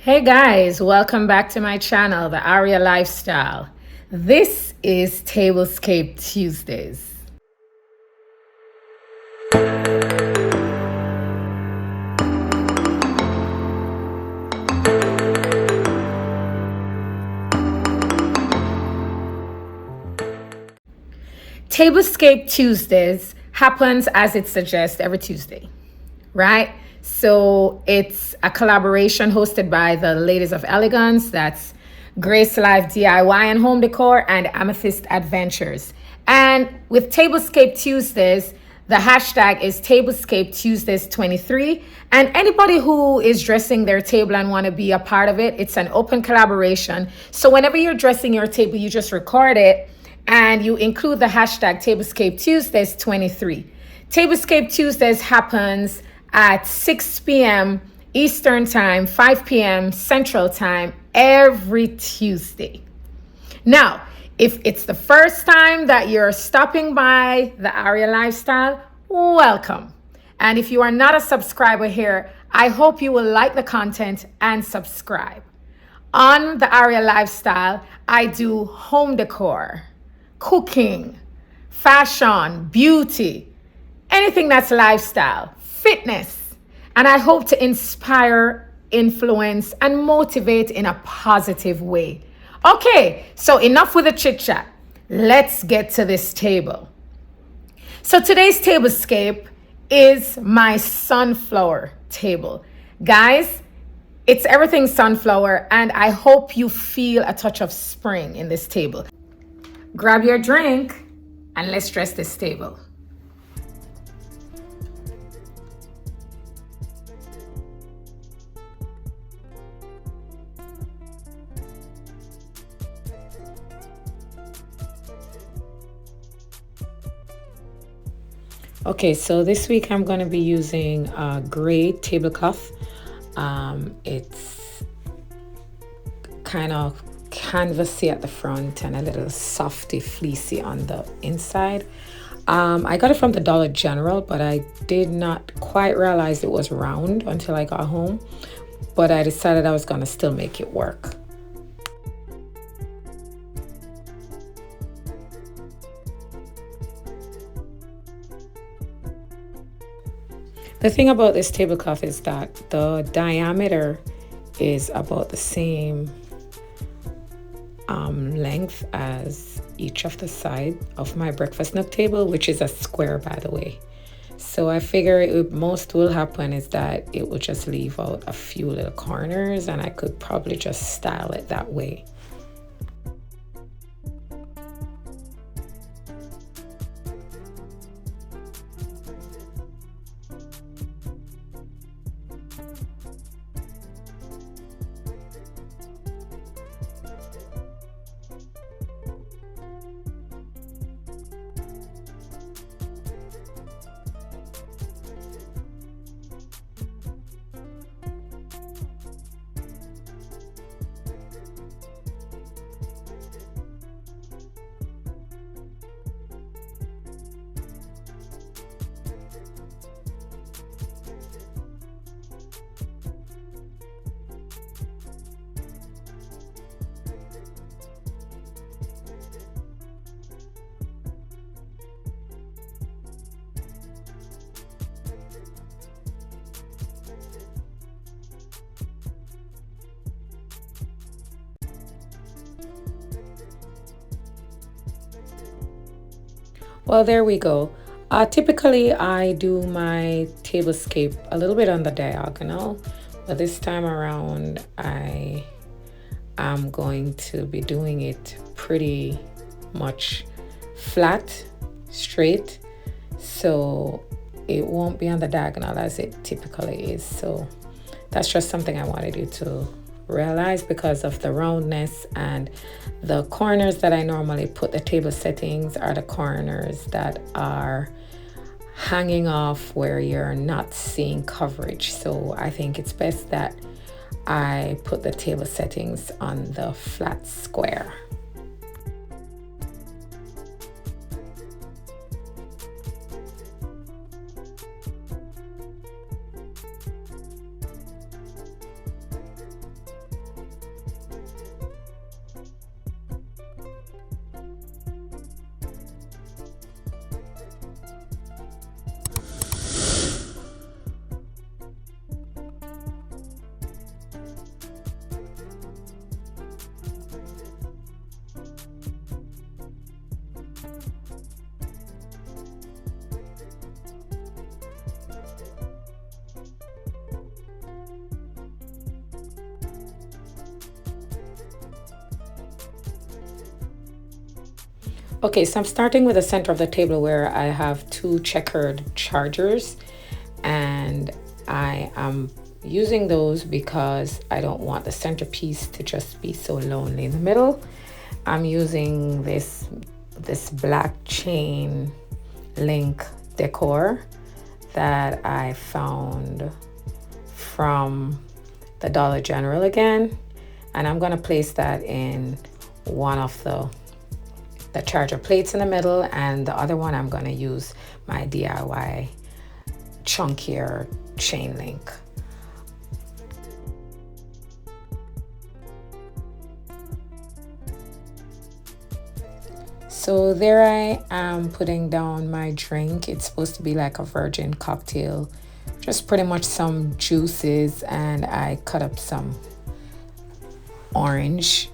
Hey guys, welcome back to my channel, The Aria Lifestyle. This is Tablescape Tuesdays. Tablescape Tuesdays happens as it suggests every Tuesday, right? So it's a collaboration hosted by the Ladies of Elegance, that's Grace Life DIY and Home Decor, and Amethyst Adventures. And with Tablescape Tuesdays, the hashtag is Tablescape Tuesdays 23. And anybody who is dressing their table and want to be a part of it, it's an open collaboration. So whenever you're dressing your table, you just record it and you include the hashtag Tablescape Tuesdays 23. Tablescape Tuesdays happens at 6 p.m. Eastern Time, 5 p.m. Central Time, every Tuesday. Now, if it's the first time that you're stopping by the Aria Lifestyle, welcome. And if you are not a subscriber here, I hope you will like the content and subscribe. On the Aria Lifestyle, I do home decor, cooking, fashion, beauty, anything that's lifestyle, fitness. And I hope to inspire, influence, and motivate in a positive way. Okay, so enough with the chit chat. Let's get to this table. So today's tablescape is my sunflower table. Guys, it's everything sunflower, and I hope you feel a touch of spring in this table. Grab your drink and let's dress this table. Okay, so this week I'm going to be using a gray tablecloth. It's kind of canvasy at the front and a little softy, fleecy on the inside. I got it from the Dollar General, but I did not quite realize it was round until I got home. But I decided I was going to still make it work. The thing about this tablecloth is that the diameter is about the same length as each of the side of my breakfast nook table, which is a square, by the way. So I figure most will happen is that it will just leave out a few little corners, and I could probably just style it that way. Well, there we go. Typically, I do my tablescape a little bit on the diagonal, but this time around, I am going to be doing it pretty much flat, straight, so it won't be on the diagonal as it typically is. So that's just something I wanted you to realize because of the roundness, and the corners that I normally put the table settings are the corners that are hanging off where you're not seeing coverage. So I think it's best that I put the table settings on the flat square. Okay, so I'm starting with the center of the table where I have two checkered chargers, and I am using those because I don't want the centerpiece to just be so lonely in the middle. I'm using this black chain link decor that I found from the Dollar General again, and I'm going to place that in one of the charger plates in the middle, and the other one I'm going to use my DIY chunkier chain link. So there I am putting down my drink. It's supposed to be like a virgin cocktail, just pretty much some juices, and I cut up some orange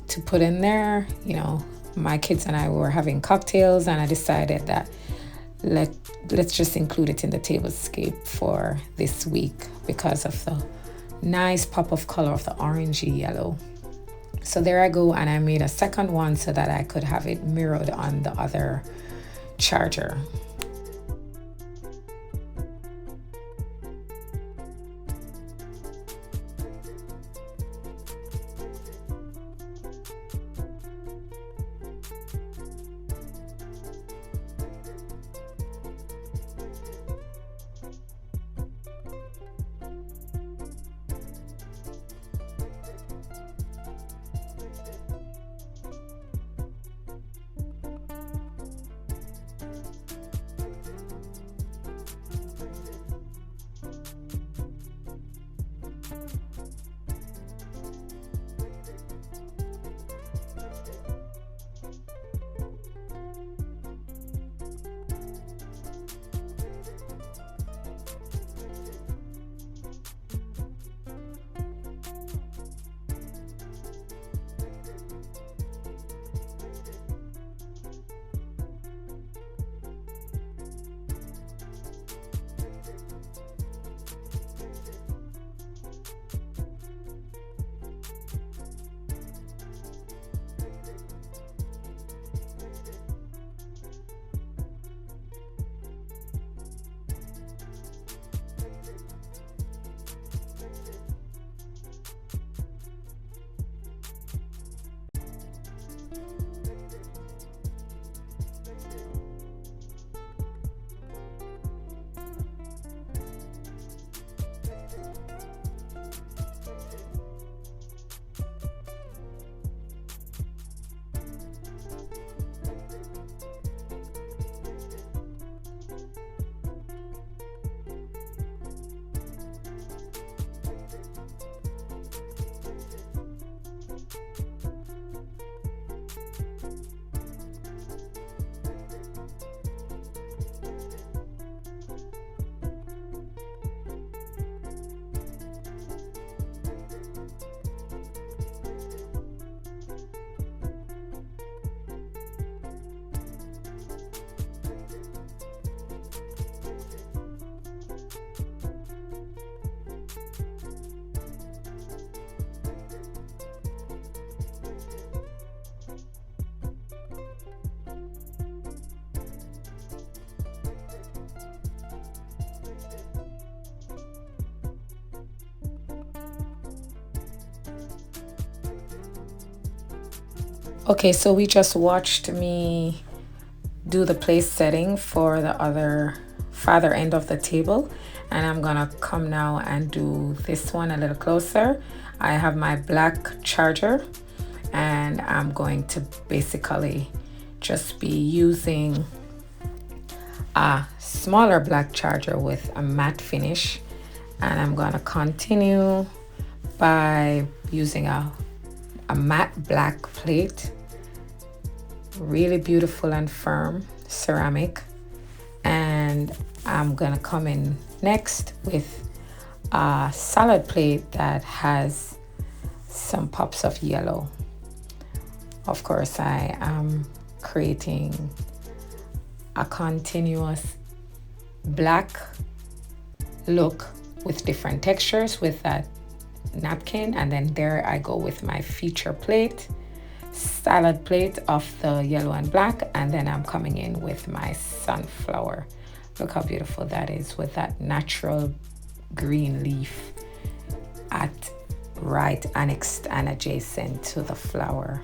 to put in there. You know, my kids and I were having cocktails, and I decided that let's just include it in the tablescape for this week because of the nice pop of color of the orangey yellow. So there I go, and I made a second one so that I could have it mirrored on the other charger. Okay, so we just watched me do the place setting for the other farther end of the table, and I'm gonna come now and do this one a little closer. I have my black charger, and I'm going to basically just be using a smaller black charger with a matte finish, and I'm gonna continue by using a matte black plate, really beautiful and firm ceramic, and I'm gonna come in next with a salad plate that has some pops of yellow. Of course, I am creating a continuous black look with different textures with that napkin, and then there I go with my feature plate salad plate of the yellow and black, and then I'm coming in with my sunflower. Look how beautiful that is with that natural green leaf at right annexed and adjacent to the flower.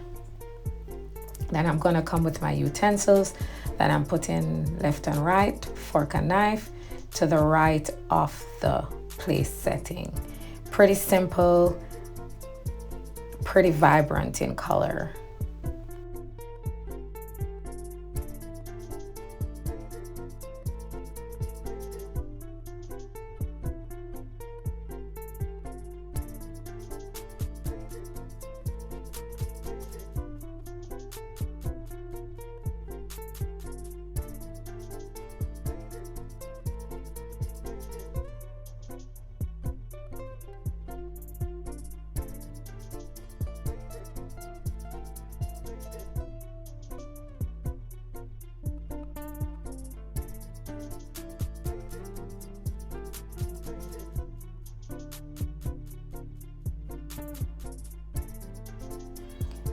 Then I'm gonna come with my utensils that I'm putting left and right, fork and knife, to the right of the place setting. Pretty simple, pretty vibrant in color.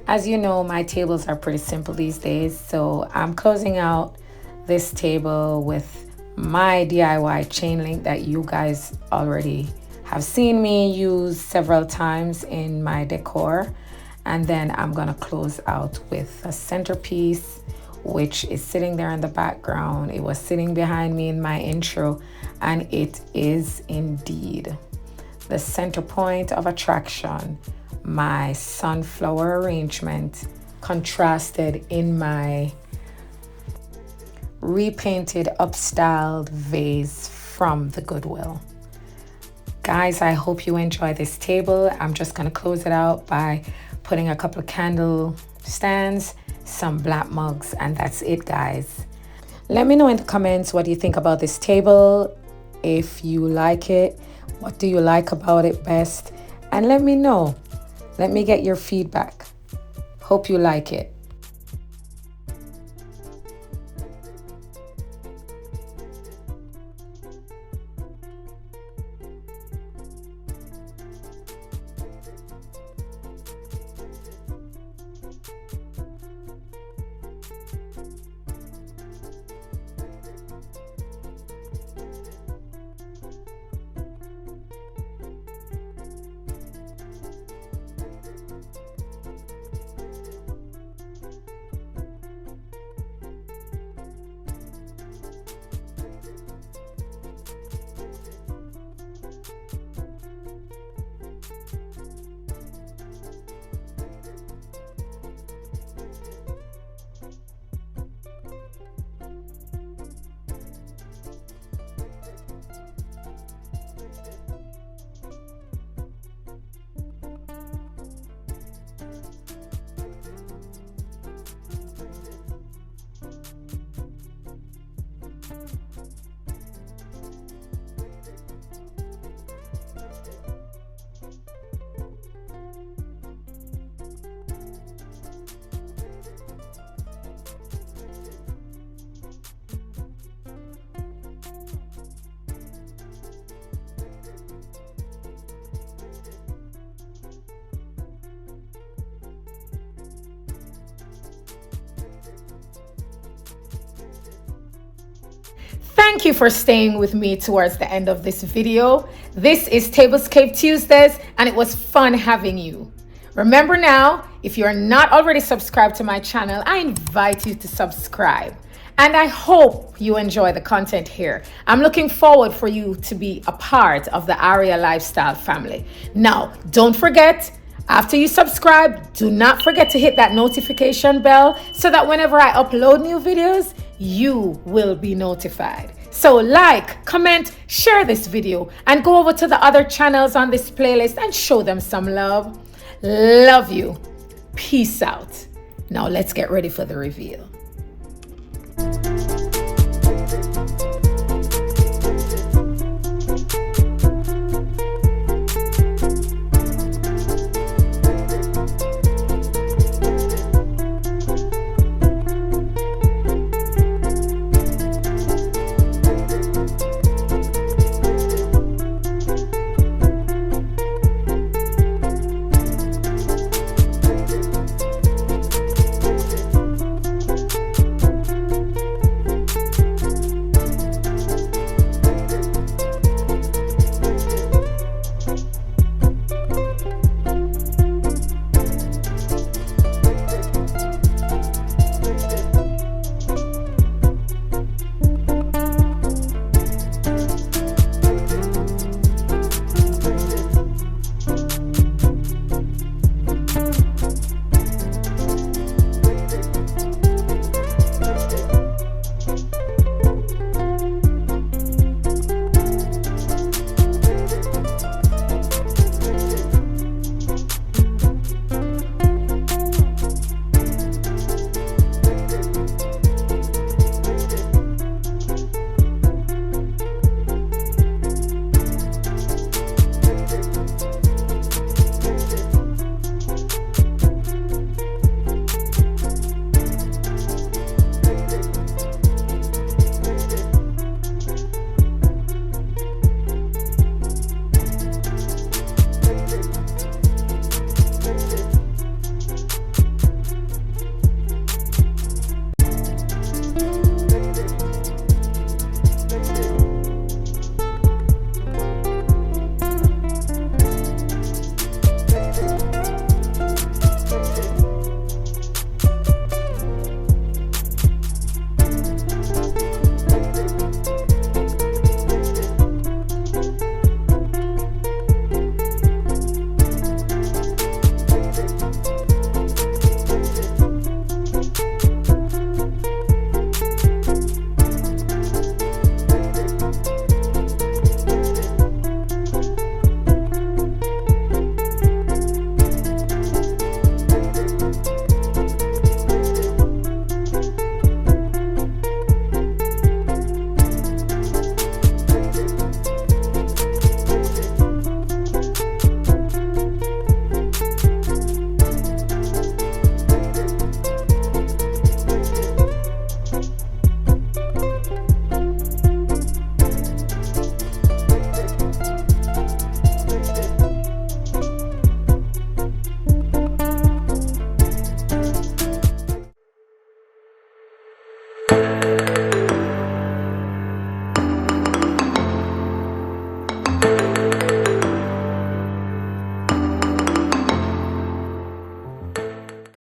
As you know, my tables are pretty simple these days, so I'm closing out this table with my DIY chain link that you guys already have seen me use several times in my decor. And then I'm gonna close out with a centerpiece, which is sitting there in the background. It was sitting behind me in my intro, and it is indeed the center point of attraction. My sunflower arrangement contrasted in my repainted upstyled vase from the Goodwill. Guys, I hope you enjoy this table. I'm just gonna close it out by putting a couple of candle stands, some black mugs, and that's it, guys. Let me know in the comments what you think about this table. If you like it, what do you like about it best? And let me know. Let me get your feedback. Hope you like it. Thank you for staying with me towards the end of this video. This is Tablescape Tuesdays, and it was fun having you. Remember now, if you're not already subscribed to my channel, I invite you to subscribe. And I hope you enjoy the content here. I'm looking forward for you to be a part of the Aria Lifestyle family. Now, don't forget, after you subscribe, do not forget to hit that notification bell so that whenever I upload new videos, you will be notified. So like, comment, share this video, and go over to the other channels on this playlist and show them some love. Love you. Peace out. Now let's get ready for the reveal.